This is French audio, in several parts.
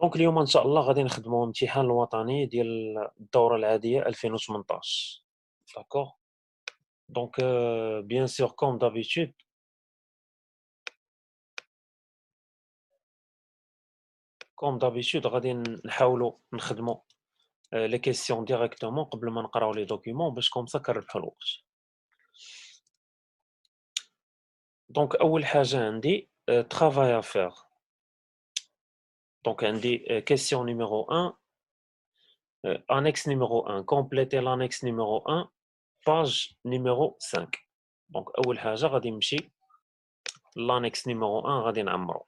دونك اليوم إن شاء الله غادي نخدموا الامتحان الوطني ديال الدورة العادية 2018. داكوغ؟ دونك bien sûr comme d'habitude غادي نحاولوا نخدموا les questions directement قبل ما نقراو les documents باش comme ça كنربحوا الوقت. دونك أول حاجة عندي travail à faire. دونك عندي question numéro 1 annexe numéro 1 compléter l'annexe numéro 1 page numéro 5. دونك أول حاجة غادي نمشي l'annexe numéro 1 غادي نعمرو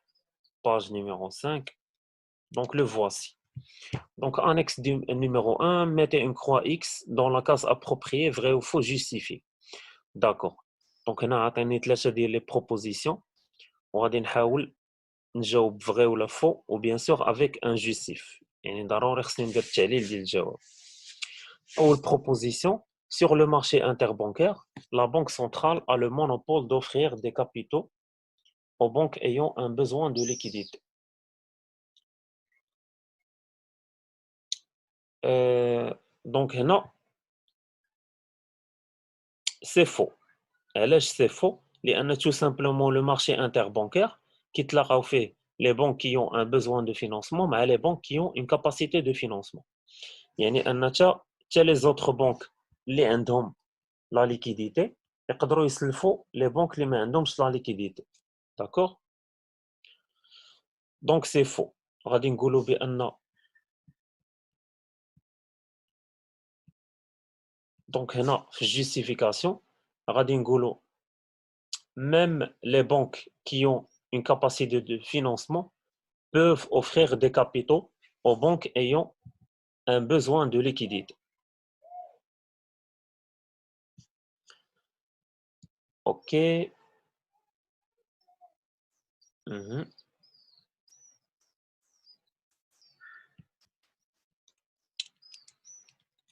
page numéro 5. Donc le voici. Donc annexe numéro 1, mettez une croix X dans la case appropriée, vrai ou faux, justifié. D'accord. Donc هنا عطيني ثلاثة ديال les propositions وغادي نحاول نجاوب vrai ou la faux ou bien sûr avec un justif. يعني ضروري خصني ندير التعليل ديال الجواب. أول proposition, sur le marché interbancaire, la Banque centrale a le monopole d'offrir des capitaux aux banques ayant un besoin de liquidité. Donc هنا c'est faux. علاش c'est faux لأن tout simplement le marché interbancaire كيتلاقاو فيه les banques qui ont un besoin de financement مع les banques qui ont une capacité de financement. يعني أن حتى les autres banques اللي عندهم la liquidité يقدروا يسلفوا les banques اللي ما عندهمش la liquidité. D'accord? Donc c'est faux. غادي نقولوا بأن donc هنا في justification غادي نقولوا même les banques qui ont une capacité de financement peuvent offrir des capitaux aux banques ayant un besoin de liquidité. OK.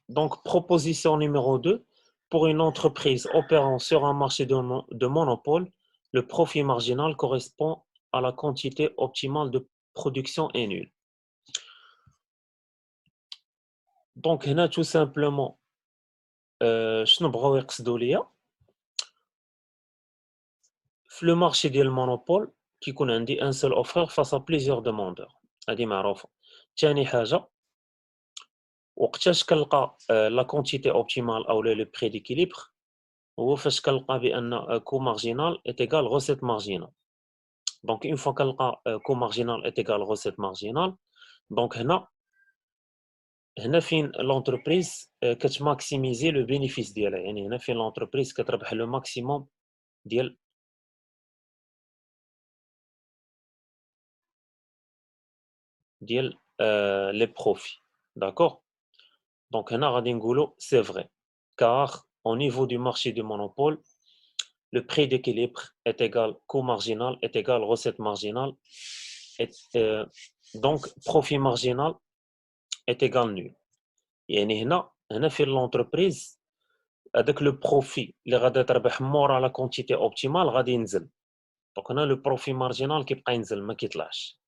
Donc, proposition numéro 2. Pour une entreprise opérant sur un marché de monopole, le profit marginal correspond à la quantité optimale de production est nul. Donc, هنا tout simplement شنو بغاو يقصدوا ليا في لو مارشي ديال المونوبول كيكون عندي ان سول اوفر فاس ا بليزيور دوموندور هذه معروفه. ثاني حاجه وقتاش كنلقى لا كونتيتي اوبتيمال او لو بري ديكيليبر هو فاش كنلقى بان كو مارجينال ايت ايغال غوسيت مارجينال. دونك اون فوا كنلقى كو مارجينال ايت ايغال غوسيت مارجينال دونك هنا فين لونتربريز كتماكسيميزي لو بينيفيس ديالها. يعني هنا فين لونتربريز كتربح لو ماكسيموم ديال les profits. D'accord? Donc هنا غادي نقولوا c'est vrai car au niveau du marché du monopole le prix d'équilibre est égal coût marginal est égal recette marginale donc profit marginal est égal nul. يعني هنا في l'entreprise هذاك لو بروفي اللي غادي تربح مورا لا كونتيتي اوبتيمال غادي ينزل. دونك هنا لو بروفي مارجينال كيبقى ينزل ما كيطلعش.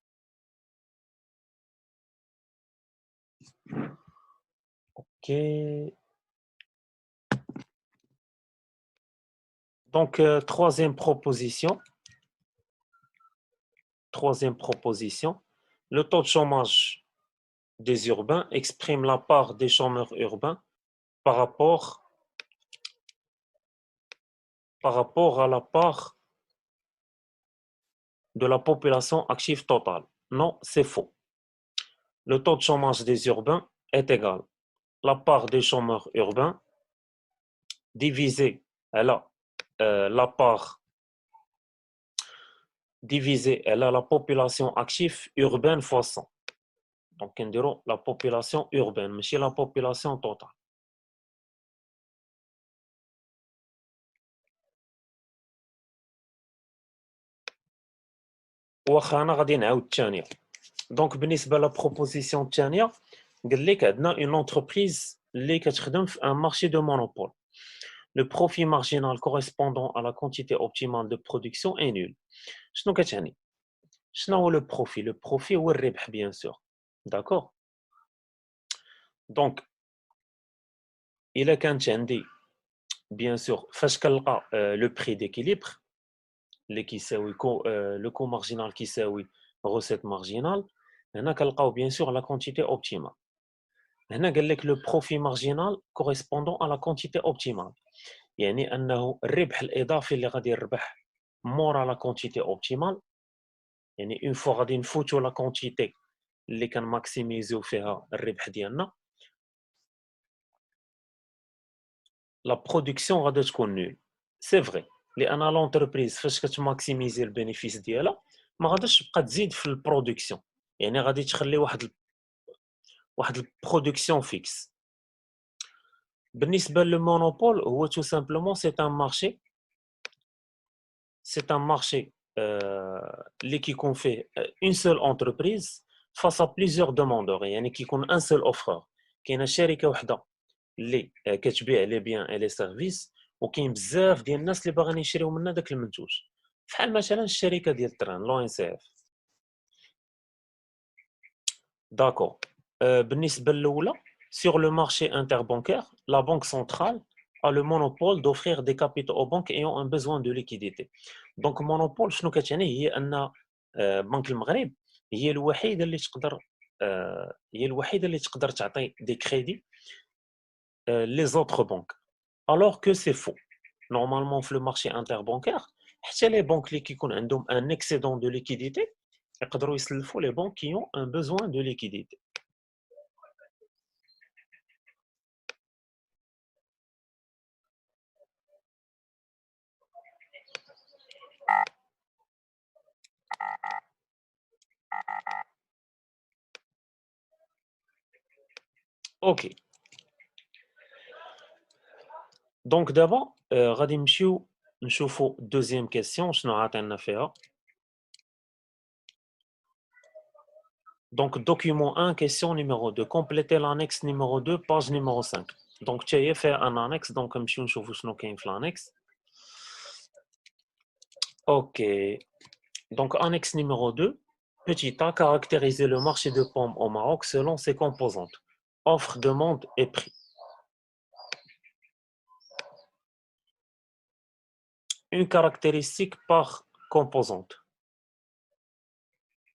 اوكي. Donc, troisième proposition, le taux de chômage des urbains exprime la part des chômeurs urbains par rapport à la part de la population active totale. Non, c'est faux. Le taux de chômage des urbains est égal la part des chômeurs urbains divisé la part divisé la population active urbaine fois 100. Donc, on dirait la population urbaine, mais c'est la population totale. واخا انا غادي نعاود الثانيه. دونك بالنسبه لا بروبوزيسيون الثانيه قال لك عندنا اون انتربريز اللي كتخدم في ان مارشي دو مونوبول. لو بروفي مارجينال كوريسبوندون على كونتيتي اوبتيمال دو برودكسيون اي نول. شنو كتعني؟ شنو هو لو بروفي؟ لو بروفي هو الربح بيان سور. d'accord. Donc إلا كانت عندي bien sûr فاش كنلقى le prix d'équilibre اللي كيساوي le coût marginal كيساوي recette marginale. هنا كنلقاو bien sûr la quantité optimale. هنا قال لك le profit marginal correspondant à la quantité optimale. يعني أنه الربح الإضافي اللي غادي يربح مورا la quantité optimale. يعني une fois غادي نفوتو la quantité اللي كنماكسيميزيو فيها الربح ديالنا، la production غادا تكون nulle. C'est vrai. لأن l'entreprise فاش كتماكسيميزي البينيفيس ديالها ما غاداش تبقى تزيد في البرودكسيون، يعني غادي تخلي واحد البرودكسيون فيكس. بالنسبة للمونوبول هو tout simplement c'est un marché اللي كيكون فيه une seule entreprise face à plusieurs demandeurs، يعني كيكون un seul offreur. كاينة شركة وحدة اللي كتبيع لي بيان اي لي سيرفيس، وكاين بزاف ديال الناس اللي باغيين يشريو منها داك المنتوج، بحال مثلا الشركة ديال التران لو ان سي اف. داكور. بالنسبة للأولى sur le marché interbancaire, la banque centrale a le monopole d'offrir des capitaux aux banques ayant un besoin de liquidité. Donc monopole شنو كتعني؟ هي أن بنك المغرب هي الوحيدة اللي تقدر تعطي دي كريدي les autres banques. Alors que c'est faux. Normalement, في le marché interbancaire, حتى les banques اللي كيكون عندهم un excédent de liquidité يقدروا يسلفوا les banques qui ont un besoin de liquidité. OK. Donc d'abord, غادي نمشيو نشوفوا deuxième question شنو عاطينا فيها. Donc document 1, question numéro 2, compléter l'annexe numéro 2, page numéro 5. Donc tu as fait un annexe, donc نمشيو نشوفوا شنو كاين في l'annexe. OK. Donc annexe numéro 2, petit a, caractériser le marché de pommes au Maroc selon ses composantes. Offre, demande et prix. Une caractéristique par composante.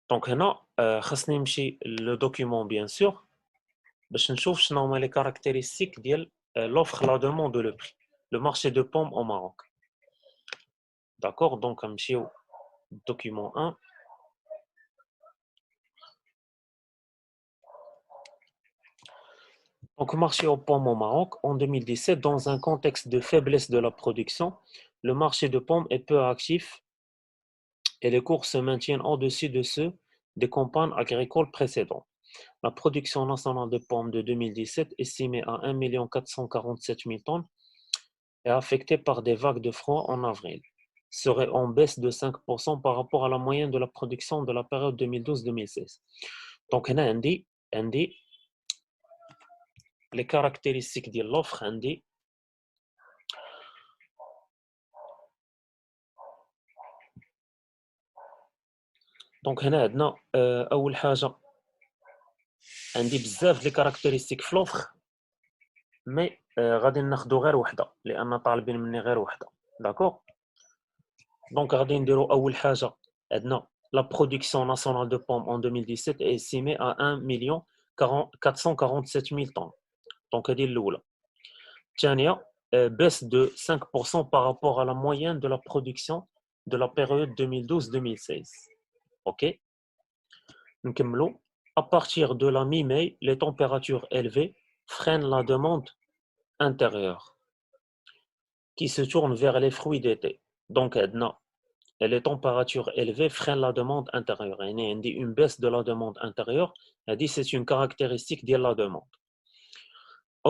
Donc هنا خاصني نمشي le document bien sûr باش نشوف شنو هما les caractéristiques ديال l'offre, la demande et le prix. Le marché de pommes au Maroc. D'accord, donc نمشيو document 1. Donc marché aux pommes au Maroc en 2017 dans un contexte de faiblesse de la production, le marché de pommes est peu actif et les cours se maintiennent au-dessus de ceux des campagnes agricoles précédentes. La production nationale de pommes de 2017, estimée à 1 447 000 tonnes, est affectée par des vagues de froid en avril, serait en baisse de 5% par rapport à la moyenne de la production de la période 2012-2016. Donc, on a les caractéristiques de l'offre. Donc, هنا عندنا أول حاجة عندي بزاف لي كاركتيرستيك في لوفر، مي غادي ناخدو غير وحده لان طالبين مني غير وحده. داكوغ. دونك غادي نديرو اول حاجه عندنا لا برودكسيون ناسيونال دو بوم en 2017 est estimée à 1 447 000 tonnes. دونك هذه الاولى. الثانيه baisse de 5% par rapport à la moyenne de la production de la période 2012-2016. ok. نكملو. À partir de la mi-mai, les températures élevées freinent la demande intérieure qui se tourne vers les fruits d'été. Donc, les températures élevées freinent la demande intérieure. Il y a une baisse de la demande intérieure. C'est une caractéristique de la demande.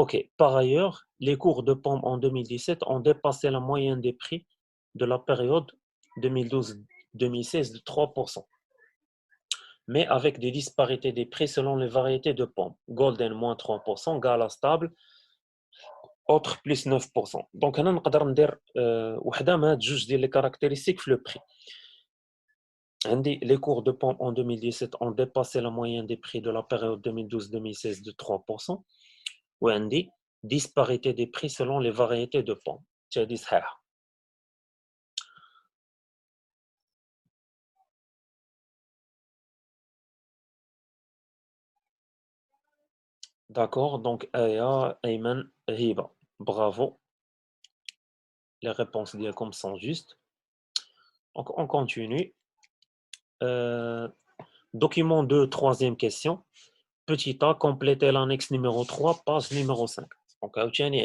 Ok. Par ailleurs, les cours de pommes en 2017 ont dépassé la moyenne des prix de la période 2012-2016 de 3%. Mais avec des disparités des prix selon les variétés de pommes. Golden, moins 3%, Gala stable, autre plus 9%. Donc هنا نقدر ندير وحده من هاد جوج ديال لي كاركتيرستيك في لو بري. Les cours de pommes en 2017 ont dépassé la moyenne des prix de la période 2012-2016 de 3%. وعندي disparité des prix selon les variétés de pommes. هادي صحيحة. D'accord, donc Aya, Ayman, Hiba. Bravo, les réponses ديالكم sont justes. Donc on continue. Document 2, troisième question. Petit a, complétez l'annexe numéro 3, page numéro 5. Donc عاوتاني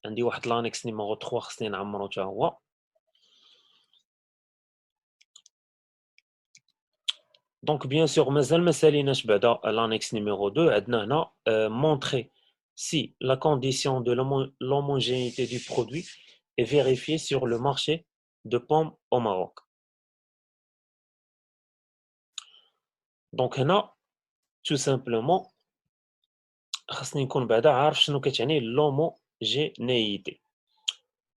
عندي واحد l'annexe numéro 3 خصني نعمرو حتى هو. Donc bien sûr مازال ما ساليناش بعدا l'annexe numéro 2. عندنا هنا montrer si la condition de l'homogénéité du produit est vérifiée sur le marché de pommes au Maroc. Donc هنا tout simplement خاصني نكون بعدا عارف شنو كتعني l'homogénéité.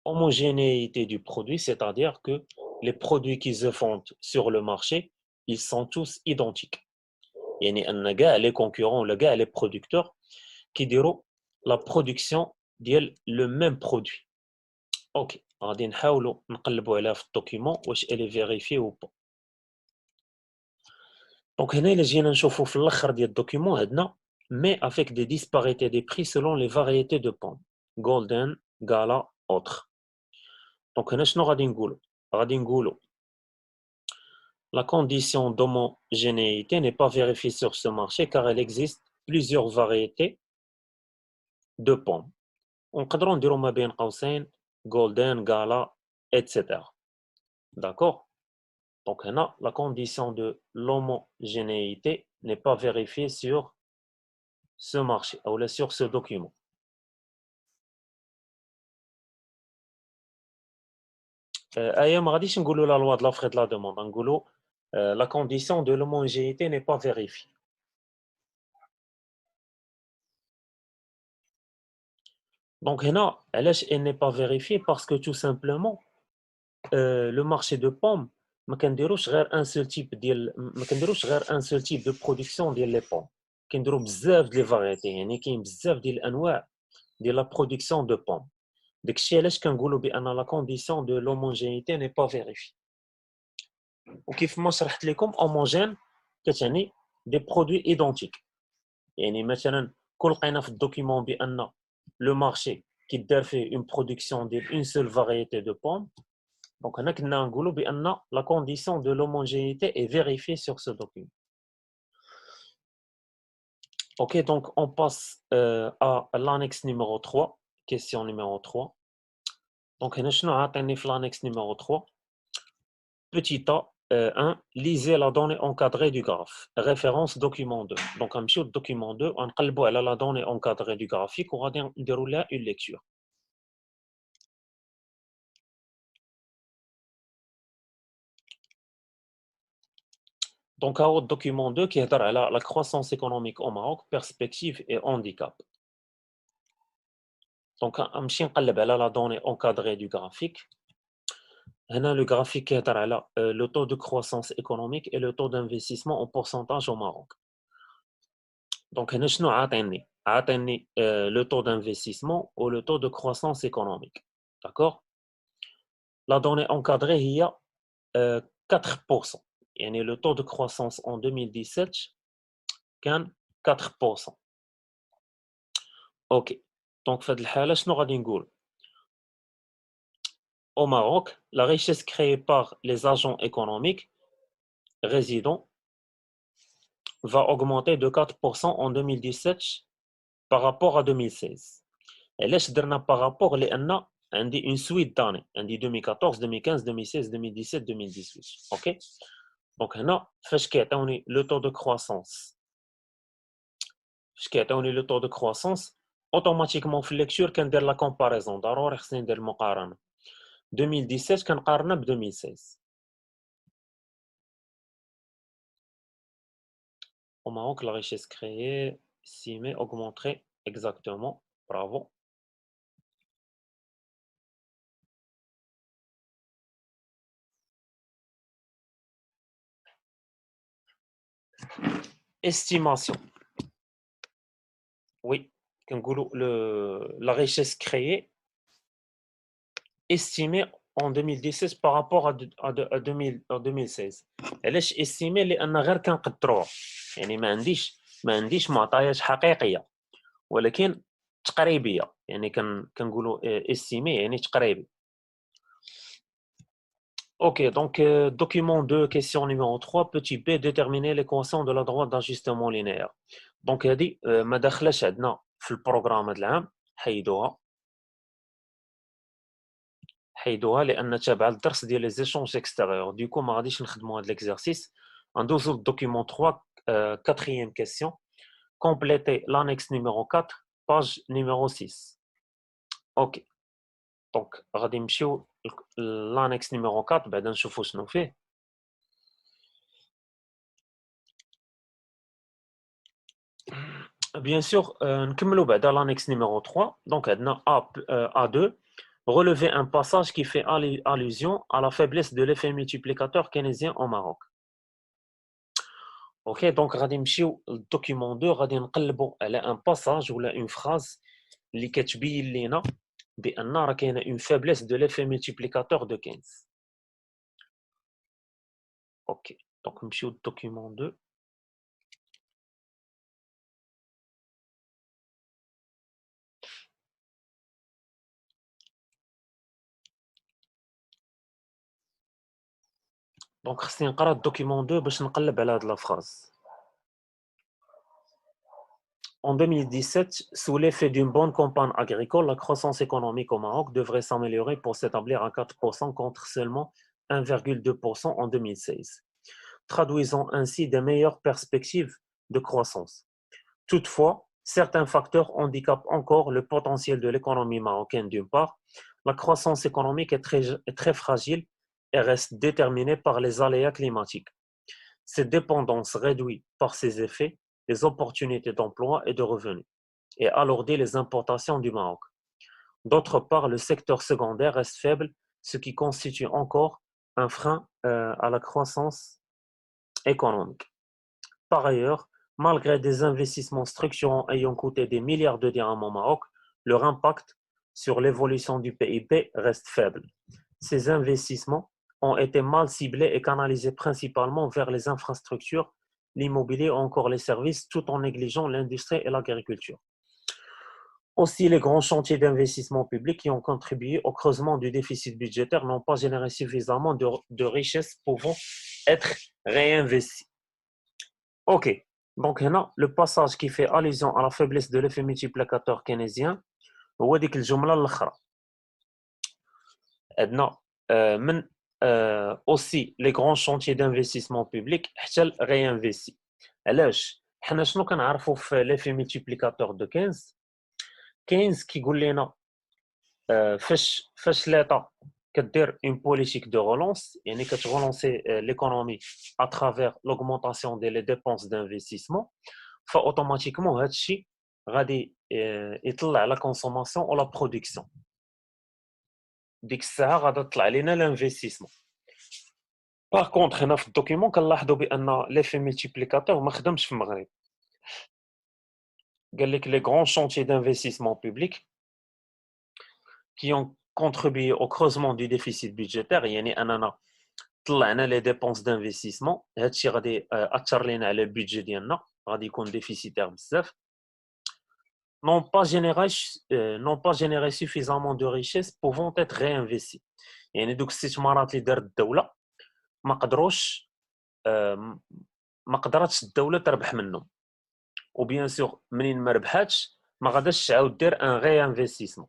Homogénéité du produit, c'est-à-dire que les produits qui se vendent sur le marché, ils sont tous identiques. يعني أن كاع les concurrents ولا كاع les producteurs كيديروا la production ديال le même produit. اوكي غادي نحاولوا نقلبوا عليها في الدوكيومون واش elle est vérifiée ou pas. دونك هنا الا جينا نشوفوا في الاخر ديال الدوكيومون عندنا mais avec des disparités des prix selon les variétés de pommes. Golden, Gala, autres. دونك هنا شنو غادي نقولوا؟ غادي نقولوا la condition d'homogénéité n'est pas vérifiée sur ce marché car il existe plusieurs variétés de pommes. ونقدروا نديروا ما بين قوسين golden, gala, etc. D'accord? Donc هنا la condition de l'homogénéité n'est pas vérifiée sur ce marché ou sur ce document. أيا ما غاديش نقولوا la loi de l'offre et de la demande, نقولوا la condition de l'homogénéité n'est pas vérifiée. Donc هنا علاش elle n'est pas vérifiée parce que tout simplement le marché de pommes ما كنديروش غير un seul type ديال ما كنديروش غير un seul type de production ديال لي pommes. كنديروا بزاف ديال les variétés يعني كاين بزاف ديال الانواع ديال la production de pommes. داكشي علاش كنقولوا بان la condition de l'homogénéité n'est pas vérifiée. وكيف ما شرحت لكم homogène كتعني des produits identiques. يعني مثلا كون لقينا في الدوكيومون بان le marché كيدار فيه une production ديال une seule variété de pommes. Donc هنا كنا نقولوا بان la condition de l'homogénéité est vérifiée sur ce document. Ok, donc on passe à l'annexe numéro 3, question numéro 3. Donc هنا شنو عاطيني في l'annexe numéro 3. Petit a 1, lisez la donnée encadrée du graphe. Référence document 2. Donc غنمشيو document 2 ونقلبوا على la donnée encadrée du graphique وغادي نديروا لها une lecture. Donc هاهو document 2 كيهضر على la croissance économique au Maroc, perspectives et handicap. Donc غنمشي نقلب على la donnée encadrée du graphique. هنا le graphique كيهضر على le taux de croissance économique et le taux d'investissement en pourcentage au Maroc. Donc هنا شنو عاطيني؟ عاطيني le taux d'investissement ou le taux de croissance économique. D'accord? La donnée encadrée هي 4%. يعني le taux de croissance en 2017 كان 4%. OK. Donc في هاد الحالة شنو غادي نقول؟ Au Maroc, la richesse créée par les agents économiques résidents va augmenter de 4% en 2017 par rapport à 2016. علاش درنا par rapport لأن عندي une suite d'années عندي 2014 2015 2016 2017 2018. OK. Donc هنا فاش كيعطيوني le taux de croissance فاش كيعطيوني le taux de croissance automatiquement في الليكتور كندير la comparaison ضروري خصني ندير المقارنة 2017 كنقارنها ب 2016. Au Maroc, la richesse créée, estimée, augmenterait exactement. Bravo. estimation. Oui, la richesse créée estimée en 2017 par rapport à 2016. علاش estimée لان غير كنقدروها يعني ما عنديش معطيات حقيقيه ولكن تقريبيه يعني كنقولوا estimé يعني تقريبي. Ok, donc document 2, question numéro 3, petit b, déterminer l'équation de la droite d'ajustement linéaire. Donc هذه ما داخلاش عندنا في البروغرام هذا العام، حيدوها لان تابعه الدرس ديال لي زيشونج اكستيريور. دوكو ما غاديش نخدموا هذا ليكزارسيس. ندوزو للدوكيمون 3 quatrième question. Compléter l'annexe numéro 4 page numéro 6. Ok, donc غادي نمشيو l'annexe numéro 4 بعدا نشوفوا شنو فيه. Bien sûr, نكملوا بعدا l'annexe numéro 3. Donc عندنا A2, relever un passage qui fait allusion à la faiblesse de l'effet multiplicateur keynésien au Maroc. Ok, donc غادي نمشيو للدوكيمون 2 غادي نقلبوا على ان باساج ولا اون فراز اللي كتبين لينا بان راه كاينه اون فابليس دو ليفي ملتيبليكاتور دو 15. اوكي دونك نمشيو للدوكيمون 2. دونك خصني نقرا الدوكيمون 2 باش نقلب على هاد لا فراز. En 2017, sous l'effet d'une bonne campagne agricole, la croissance économique au Maroc devrait s'améliorer pour s'établir à 4% contre seulement 1,2% en 2016, traduisant ainsi des meilleures perspectives de croissance. Toutefois, certains facteurs handicapent encore le potentiel de l'économie marocaine d'une part. La croissance économique est très fragile et reste déterminée par les aléas climatiques. Cette dépendance réduit par ses effets les opportunités d'emploi et de revenus et alourdit les importations du Maroc. D'autre part, le secteur secondaire reste faible, ce qui constitue encore un frein à la croissance économique. Par ailleurs, malgré des investissements structurants ayant coûté des milliards de dirhams au Maroc, leur impact sur l'évolution du PIB reste faible. Ces investissements ont été mal ciblés et canalisés principalement vers les infrastructures, l'immobilier ou encore les services, tout en négligeant l'industrie et l'agriculture. Aussi, les grands chantiers d'investissement public qui ont contribué au creusement du déficit budgétaire n'ont pas généré suffisamment de richesses pouvant être réinvesties. Ok, donc هنا le passage qui fait allusion à la faiblesse de l'effet multiplicateur keynésien هو ديك الجملة الأخرى. عندنا من aussi les grands chantiers d'investissement public حتى réinvesti. علاش حنا شنو كنعرفوا في l'effet multiplicateur de 15 كيقول لنا فاش ليطا كدير une politique de relance يعني كتغولونسي l'économie à travers l'augmentation des dépenses d'investissement فautomatiquement هذا الشيء غادي يطلع la consommation ou la production. ديك الساعه غادي تطلع لنا l'investissement. Par contre هنا في الدوكيمون كنلاحظوا بان l'effet multiplicateur ما خدمش في المغرب. قال لك les grands chantiers d'investissement public qui ont contribué au creusement du déficit budgétaire يعني اننا طلعنا les dépenses d'investissement هادشي غادي اثر لينا على البيدجي ديالنا غادي يكون ديفيسيتير بزاف n'ont pas généré suffisamment de richesses pouvant être réinvesties. يعني دوك الاستثمارات اللي دارت الدوله ما قدروش ما قدرتش الدوله تربح منهم وبيان سور منين ما ربحاتش ما غاداش تعاود دير ان غي انفستيسمون.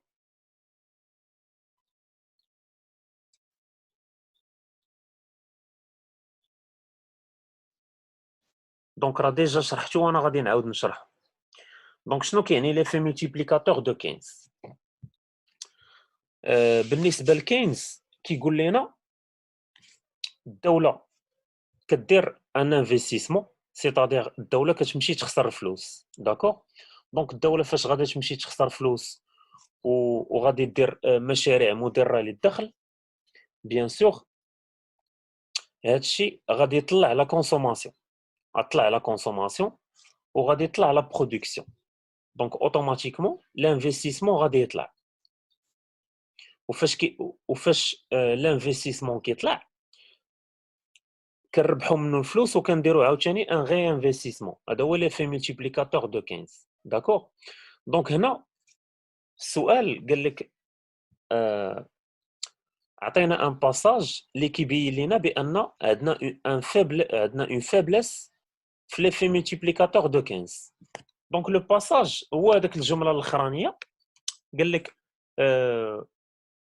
دونك راه ديجا شرحتو وانا غادي نعاود نشرحو. دونك شنو كيعني ليفي ملتيبليكاتور دو 15؟ بالنسبه ل 15 كيقول لنا الدوله كدير ان انفستيسمون سيتادير الدوله كتمشي تخسر فلوس داكوغ. دونك الدوله فاش غادي تمشي تخسر فلوس وغادي دير مشاريع مدره للدخل بيان سور هادشي غادي يطلع لا كونسوماسيون غطلع la consommation وغادي يطلع la production. Donc automatiquement l'investissement غادي يطلع. وفاش l'investissement كيطلع كنربحوا منه الفلوس وكنديروا عاوتاني ان غي انفستيسمون. هذا هو ليفي ملتيبليكاتور دو 15. داكور. دونك هنا السؤال قال لك عطينا ان باساج اللي كيبين لنا بان عندنا اون فيبلس في ليفي ملتيبليكاتور دو 15. دونك لو باساج هو هذاك الجمله الاخرانيه قال لك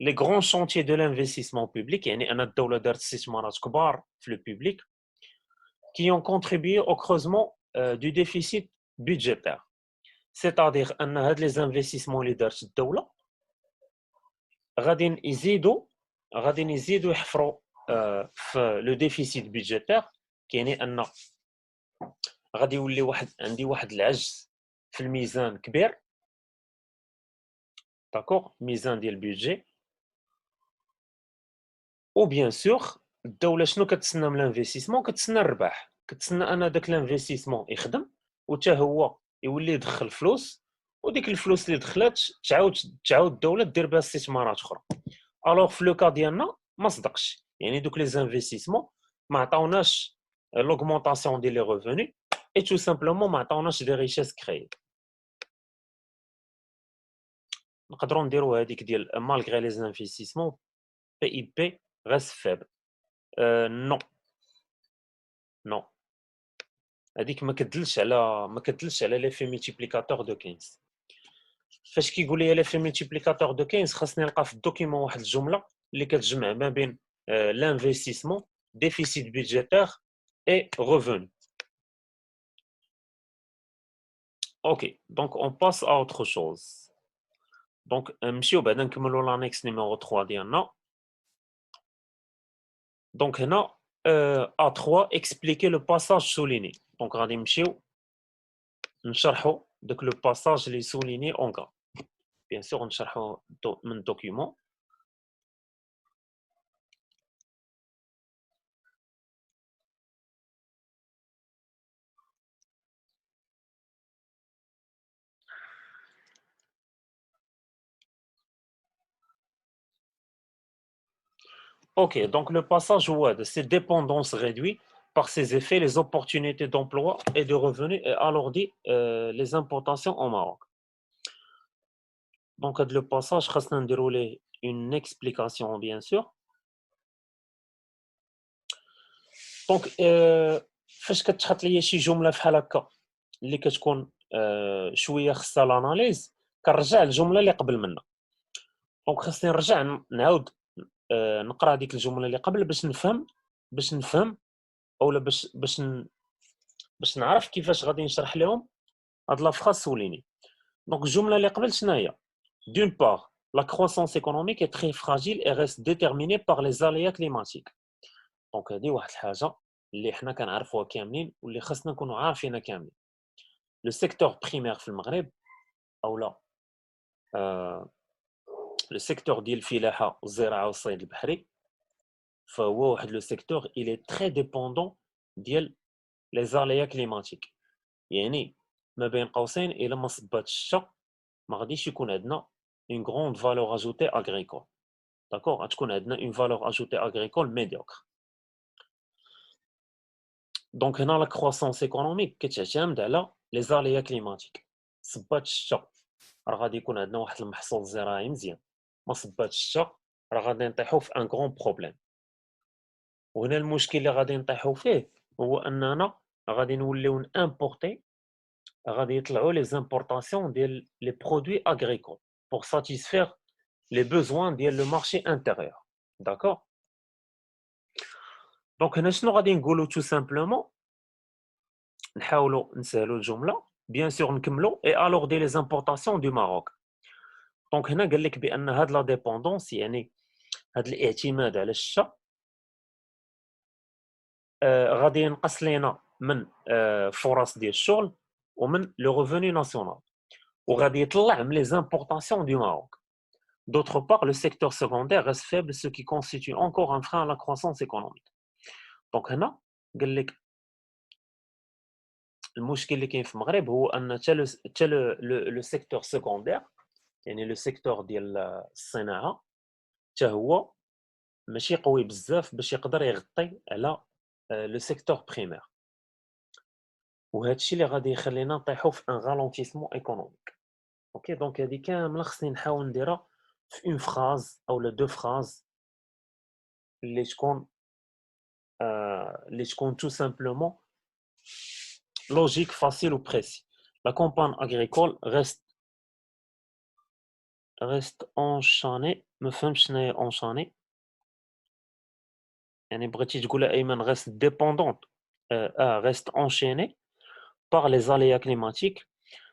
les grands chantiers de l'investissement public, يعني أن الدولة دارت استثمارات كبار في le public qui ont contribué au creusement du déficit budgétaire. C'est-à-dire أن هاد les investissements اللي دارت الدولة غادي يزيدوا يحفروا في le déficit budgétaire، يعني أن غادي يولي عندي واحد العجز في الميزان كبير. داكوغ، ميزان ديال البيدجي. و بيان سور الدوله شنو كتسنى من الانفستيسمون؟ كتسنى الربح، كتسنى ان داك الانفستيسمون يخدم وتا هو يولي يدخل فلوس، وديك الفلوس اللي دخلات تعاود الدوله دير بها استثمارات اخرى. الوغ في لو كا ديالنا ما صدقش، يعني دوك لي زانفستيسمون ما عطاوناش لوغمونطاسيون ديال لي ريفوني اي تو سامبلومون ما عطاوناش دي ريشيس كريي. نقدروا نديروا هذيك ديال مالغري لي زانفستيسمون بي اي بي reste faible. Non. Non. هذيك ما كدلش على ليفي ملتيبليكاتور دو 15. فاش كيقول لي ليفي ملتيبليكاتور دو 15 خاصني نلقى في الدوكيمون واحد الجمله اللي كتجمع ما بين l'investissement, déficit budgétaire et revenu. Ok, donc on passe à autre chose. Donc نمشيو بعدا نكملوا l'annexe numéro 3 ديالنا. Donc هنا A3 expliquer le passage souligné. Donc غادي نمشيو نشرحوا داك لو باساج اللي سوليني اون غا. بيان سور نشرحوا من الدوكيومون. Ok, donc le passage WAD, c'est dépendance réduite par ses effets, les opportunités d'emploi et de revenus et alourdit les importations au Maroc. Donc le passage, خاصنا نديرو ليه une explication bien sûr. Donc فاش كتحط ليا شي جمله فحال هكا اللي كتكون شويه خصها لاناليز، كنرجع الجمله اللي قبل منها. دونك خاصني نرجع نعاود نقرا ديك الجمله اللي قبل باش نفهم اولا باش نعرف كيفاش غادي نشرح لهم هاد لا فراس سوليني. دونك الجمله اللي قبل شنو هي؟ d'une part la croissance économique est très fragile et reste déterminée par les aléas climatiques. دونك هذه واحد الحاجه اللي حنا كنعرفوها كاملين واللي خاصنا نكونوا عارفينها كاملين. لو سيكتور بريمير في المغرب اولا لو سيكتور ديال الفلاحه والزراعه والصيد البحري، فهو واحد لو سيكتور il est très dépendant ديال لي زاليا كليماتيك. يعني ما بين قوسين الا ما صبات الشتا ما غاديش يكون عندنا une grande valeur ajoutée agricole. D'accord, غتكون عندنا une valeur ajoutée agricole médiocre. دونك هنا لا كروسونس ايكونوميك كتعتمد على لي زاليا كليماتيك. صبات الشتا راه غادي يكون عندنا واحد المحصول الزراعي مزيان، ما صبات الشتا راه غادي نطيحوا في ان غران بروبليم. وهنا المشكل اللي غادي نطيحوا فيه هو اننا غادي نوليو نامبورتي، غادي يطلعوا لي زامبورطاسيون ديال لي برودوي اغريكول pour satisfaire les besoins ديال le marché intérieur. D'accord. دونك هنا شنو غادي نقولوا tout simplement، نحاولوا نسهلوا الجمله بيان سور نكملوا et alors des les importations du Maroc. دونك هنا قال لك بان هاد لا ديبوندونس يعني هاد الاعتماد على الشتا غادي ينقص لينا من فرص ديال الشغل ومن لو ريفوني ناسيونال، وغادي يطلع من les importations du Maroc. D'autre part, le secteur secondaire reste faible, ce qui constitue encore un frein à la croissance économique. Donc هنا قال لك المشكل اللي كاين في المغرب هو أن حتى لو سيكتور سكوندير، يعني لو سيكتور ديال الصناعة، حتى هو ماشي قوي بزاف باش يقدر يغطي على لو سيكتور بريمير، وهذا الشيء اللي غادي يخلينا نطيحوا في ان رالونتيسمون ايكونوميك. اوكي، دونك هذه كامله خصني نحاول نديرها في اون فراز او دو فراز اللي تكون tout simplement logique, facile ou précis. La campagne agricole reste enchaînée. ما فهمتش شناهي enchaînée. يعني بغيتي تقولها أيمن reste dépendante. Reste enchaînée par les aléas climatiques,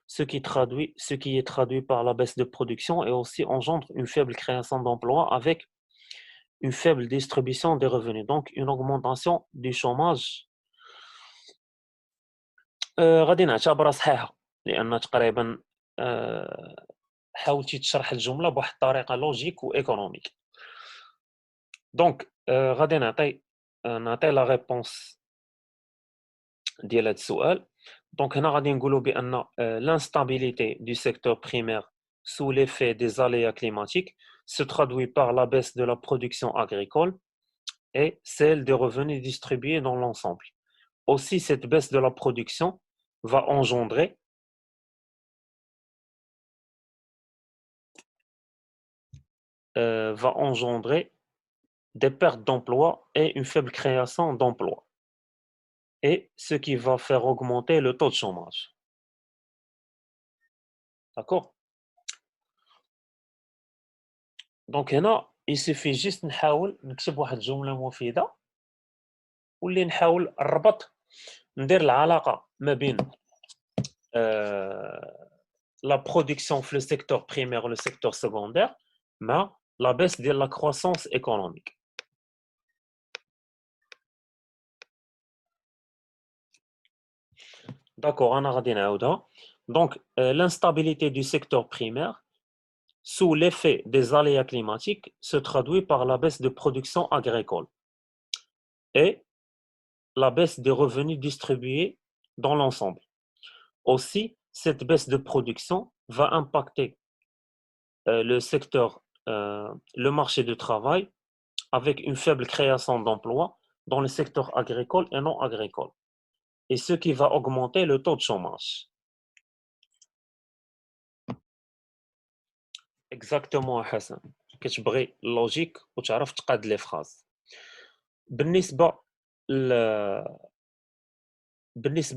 ce qui est traduit par la baisse de production et aussi engendre une faible création d'emplois avec une faible distribution des revenus. Donc une augmentation du chômage. غادي نعتبرها صحيحة، لأن تقريبا حاولتي تشرح الجملة بواحد الطريقة لوجيك وإيكونوميك. دونك غادي نعطي لا ريبونس ديال هاد السؤال. دونك هنا غادي نقولوا بأن l'instabilité du secteur primaire sous l'effet des aléas climatiques se traduit par la baisse de la production agricole et celle des revenus distribués dans l'ensemble. Aussi, cette baisse de la production va engendrer des pertes d'emplois et une faible création d'emplois, et ce qui va faire augmenter le taux de chômage. D'accord? Donc هنا il suffit juste نحاول نكتب واحد جملة مفيدة واللي نحاول نربط، ندير العلاقة ما بين la production في le secteur primaire et le secteur secondaire مع la baisse de la croissance économique. D'accord, أنا غادي نعاودها. Donc l'instabilité du secteur primaire sous l'effet des aléas climatiques se traduit par la baisse de production agricole et la baisse des revenus distribués dans l'ensemble. Aussi, cette baisse de production va impacter le secteur, le marché du travail avec une faible création d'emplois dans le secteur agricole et non agricole, et ce qui va augmenter le taux de chômage. Exactement حسن، كتبغي لوجيك وتعرف تقاد لي فراز. بالنسبة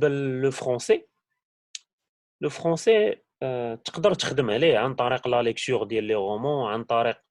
للفرونسي، لو فرونسي تقدر تخدم عليه عن طريق لا ليكتور ديال لي رومون، عن طريق